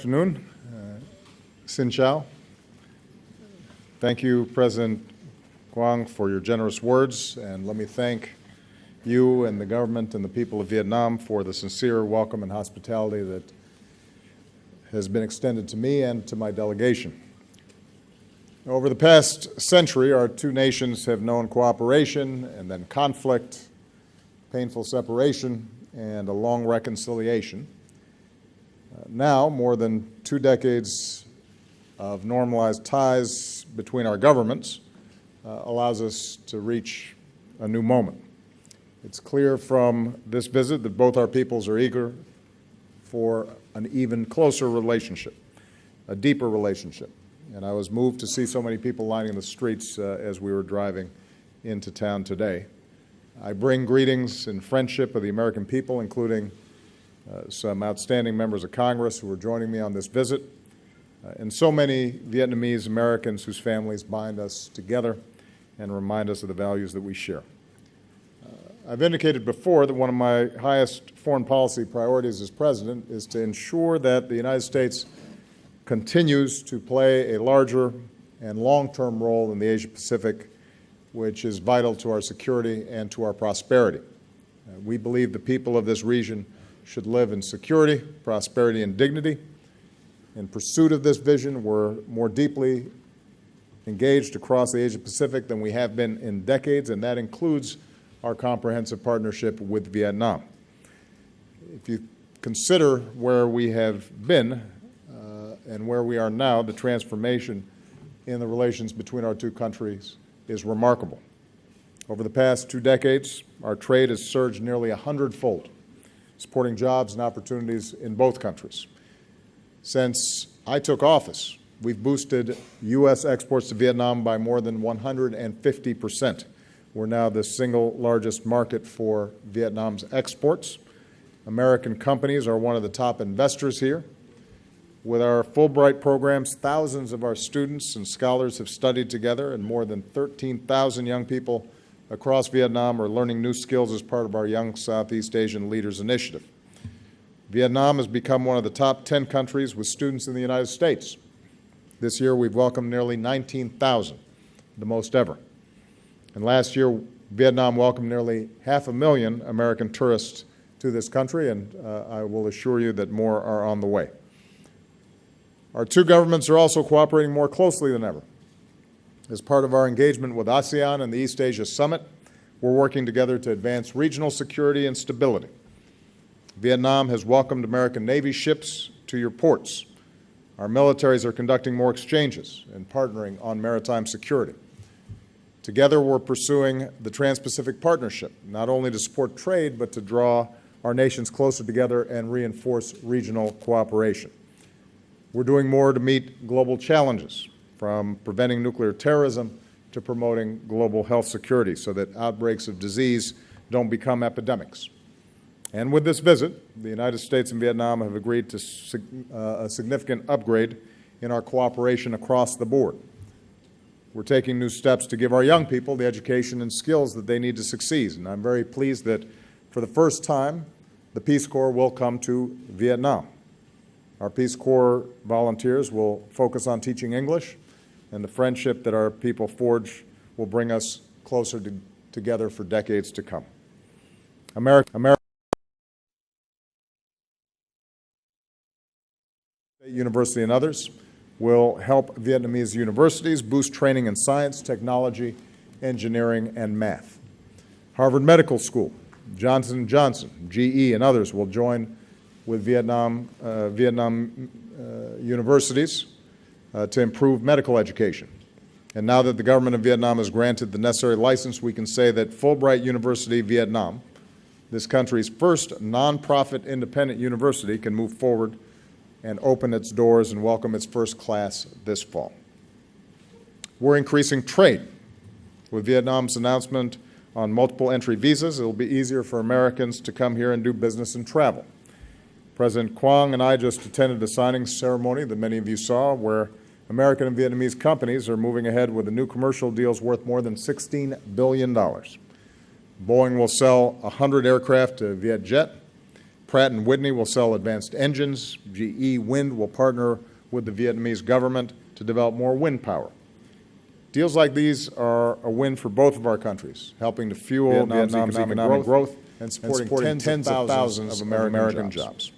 afternoon. Xin chào. Thank you, President Quang, for your generous words, and let me thank you and the government and the people of Vietnam for the sincere welcome and hospitality that has been extended to me and to my delegation. Over the past century, our two nations have known cooperation and then conflict, painful separation, and a long reconciliation. Now, more than 2 decades of normalized ties between our governments allows us to reach a new moment. It's clear from this visit that both our peoples are eager for an even closer relationship, a deeper relationship. And I was moved to see so many people lining the streets as we were driving into town today. I bring greetings and friendship of the American people, including some outstanding members of Congress who are joining me on this visit, and so many Vietnamese Americans whose families bind us together and remind us of the values that we share. I've indicated before that one of my highest foreign policy priorities as president is to ensure that the United States continues to play a larger and long-term role in the Asia-Pacific, which is vital to our security and to our prosperity. We believe the people of this region should live in security, prosperity, and dignity. In pursuit of this vision, we're more deeply engaged across the Asia-Pacific than we have been in decades, and that includes our comprehensive partnership with Vietnam. If you consider where we have been and where we are now, the transformation in the relations between our two countries is remarkable. Over the past 2 decades, our trade has surged nearly 100-fold, supporting jobs and opportunities in both countries. Since I took office, we've boosted U.S. exports to Vietnam by more than 150%. We're now the single largest market for Vietnam's exports. American companies are one of the top investors here. With our Fulbright programs, thousands of our students and scholars have studied together, and more than 13,000 young people across Vietnam are learning new skills as part of our Young Southeast Asian Leaders Initiative. Vietnam has become one of the top 10 countries with students in the United States. This year, we've welcomed nearly 19,000, the most ever. And last year, Vietnam welcomed nearly 500,000 American tourists to this country, and I will assure you that more are on the way. Our two governments are also cooperating more closely than ever. As part of our engagement with ASEAN and the East Asia Summit, we're working together to advance regional security and stability. Vietnam has welcomed American Navy ships to your ports. Our militaries are conducting more exchanges and partnering on maritime security. Together, we're pursuing the Trans-Pacific Partnership, not only to support trade, but to draw our nations closer together and reinforce regional cooperation. We're doing more to meet global challenges, from preventing nuclear terrorism to promoting global health security so that outbreaks of disease don't become epidemics. And with this visit, the United States and Vietnam have agreed to a significant upgrade in our cooperation across the board. We're taking new steps to give our young people the education and skills that they need to succeed. And I'm very pleased that for the first time, the Peace Corps will come to Vietnam. Our Peace Corps volunteers will focus on teaching English, and the friendship that our people forge will bring us closer together for decades to come. America State University and others will help Vietnamese universities boost training in science, technology, engineering, and math. Harvard Medical School, Johnson & Johnson, GE, and others will join with Vietnam universities to improve medical education. And now that the government of Vietnam has granted the necessary license, we can say that Fulbright University Vietnam, this country's first nonprofit independent university, can move forward and open its doors and welcome its first class this fall. We're increasing trade. With Vietnam's announcement on multiple entry visas, it will be easier for Americans to come here and do business and travel. President Quang and I just attended a signing ceremony that many of you saw, where American and Vietnamese companies are moving ahead with the new commercial deals worth more than $16 billion. Boeing will sell 100 aircraft to Vietjet. Pratt & Whitney will sell advanced engines. GE Wind will partner with the Vietnamese government to develop more wind power. Deals like these are a win for both of our countries, helping to fuel Vietnam's economic growth and supporting tens of thousands of American jobs.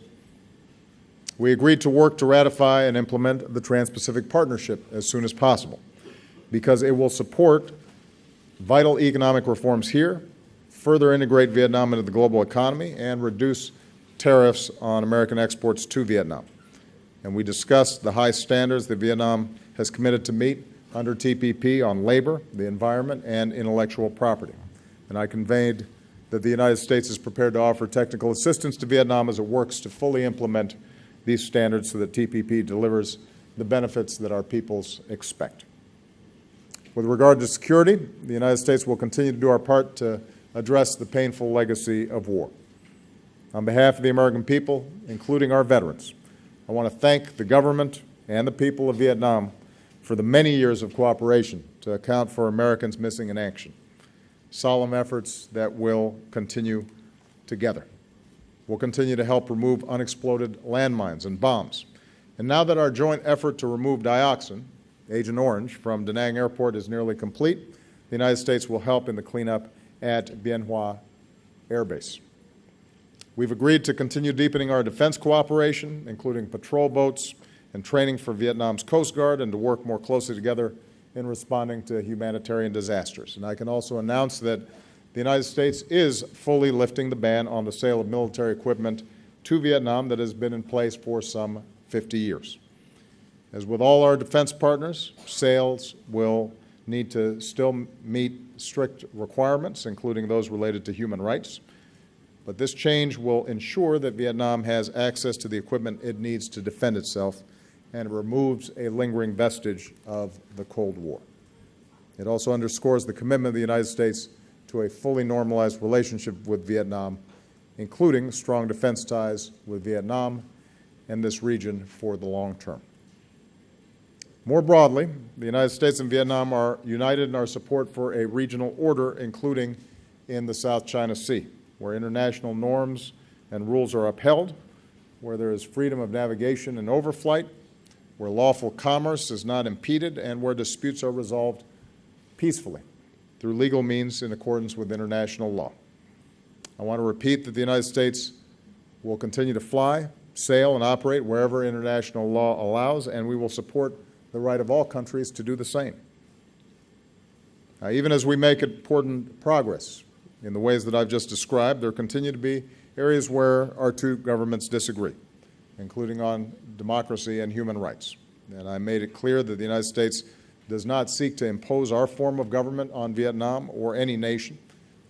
We agreed to work to ratify and implement the Trans-Pacific Partnership as soon as possible, because it will support vital economic reforms here, further integrate Vietnam into the global economy, and reduce tariffs on American exports to Vietnam. And we discussed the high standards that Vietnam has committed to meet under TPP on labor, the environment, and intellectual property. And I conveyed that the United States is prepared to offer technical assistance to Vietnam as it works to fully implement these standards so that TPP delivers the benefits that our peoples expect. With regard to security, the United States will continue to do our part to address the painful legacy of war. On behalf of the American people, including our veterans, I want to thank the government and the people of Vietnam for the many years of cooperation to account for Americans missing in action. Solemn efforts that will continue together. We'll continue to help remove unexploded landmines and bombs. And now that our joint effort to remove dioxin, Agent Orange, from Da Nang Airport is nearly complete, the United States will help in the cleanup at Bien Hoa Air Base. We've agreed to continue deepening our defense cooperation, including patrol boats and training for Vietnam's Coast Guard, and to work more closely together in responding to humanitarian disasters. And I can also announce that the United States is fully lifting the ban on the sale of military equipment to Vietnam that has been in place for some 50 years. As with all our defense partners, sales will need to still meet strict requirements, including those related to human rights. But this change will ensure that Vietnam has access to the equipment it needs to defend itself, and removes a lingering vestige of the Cold War. It also underscores the commitment of the United States to a fully normalized relationship with Vietnam, including strong defense ties with Vietnam and this region for the long term. More broadly, the United States and Vietnam are united in our support for a regional order, including in the South China Sea, where international norms and rules are upheld, where there is freedom of navigation and overflight, where lawful commerce is not impeded, and where disputes are resolved peacefully through legal means in accordance with international law. I want to repeat that the United States will continue to fly, sail, and operate wherever international law allows, and we will support the right of all countries to do the same. Even as we make important progress in the ways that I've just described, there continue to be areas where our two governments disagree, including on democracy and human rights. And I made it clear that the United States does not seek to impose our form of government on Vietnam or any nation.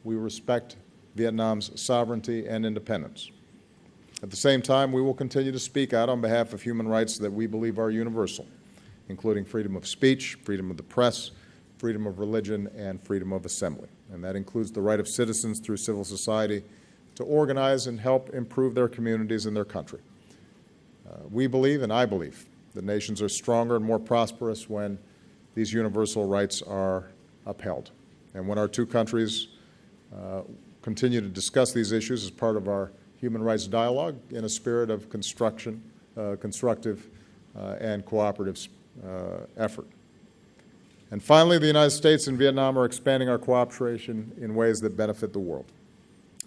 We respect Vietnam's sovereignty and independence. At the same time, we will continue to speak out on behalf of human rights that we believe are universal, including freedom of speech, freedom of the press, freedom of religion, and freedom of assembly. And that includes the right of citizens through civil society to organize and help improve their communities and their country. We believe, and I believe, that nations are stronger and more prosperous when these universal rights are upheld. And when our two countries continue to discuss these issues as part of our human rights dialogue in a spirit of constructive and cooperative effort. And finally, the United States and Vietnam are expanding our cooperation in ways that benefit the world.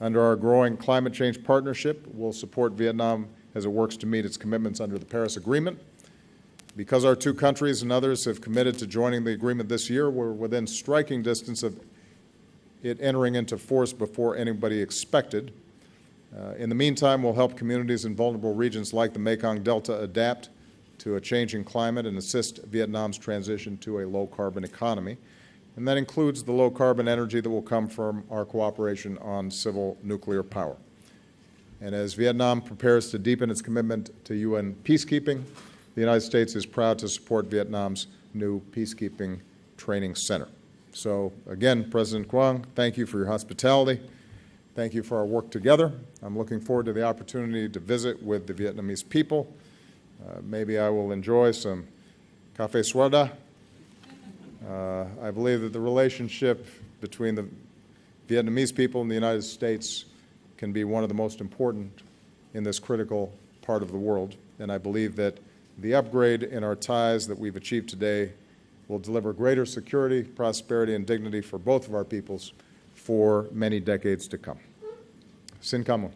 Under our growing climate change partnership, we'll support Vietnam as it works to meet its commitments under the Paris Agreement. Because our two countries and others have committed to joining the agreement this year, we're within striking distance of it entering into force before anybody expected. In the meantime, we'll help communities in vulnerable regions like the Mekong Delta adapt to a changing climate and assist Vietnam's transition to a low-carbon economy. And that includes the low-carbon energy that will come from our cooperation on civil nuclear power. And as Vietnam prepares to deepen its commitment to UN peacekeeping, the United States is proud to support Vietnam's new peacekeeping training center. So again, President Quang, thank you for your hospitality. Thank you for our work together. I'm looking forward to the opportunity to visit with the Vietnamese people. Maybe I will enjoy some café soda. I believe that the relationship between the Vietnamese people and the United States can be one of the most important in this critical part of the world. And I believe that the upgrade in our ties that we've achieved today will deliver greater security, prosperity, and dignity for both of our peoples for many decades to come. Sin Kamo.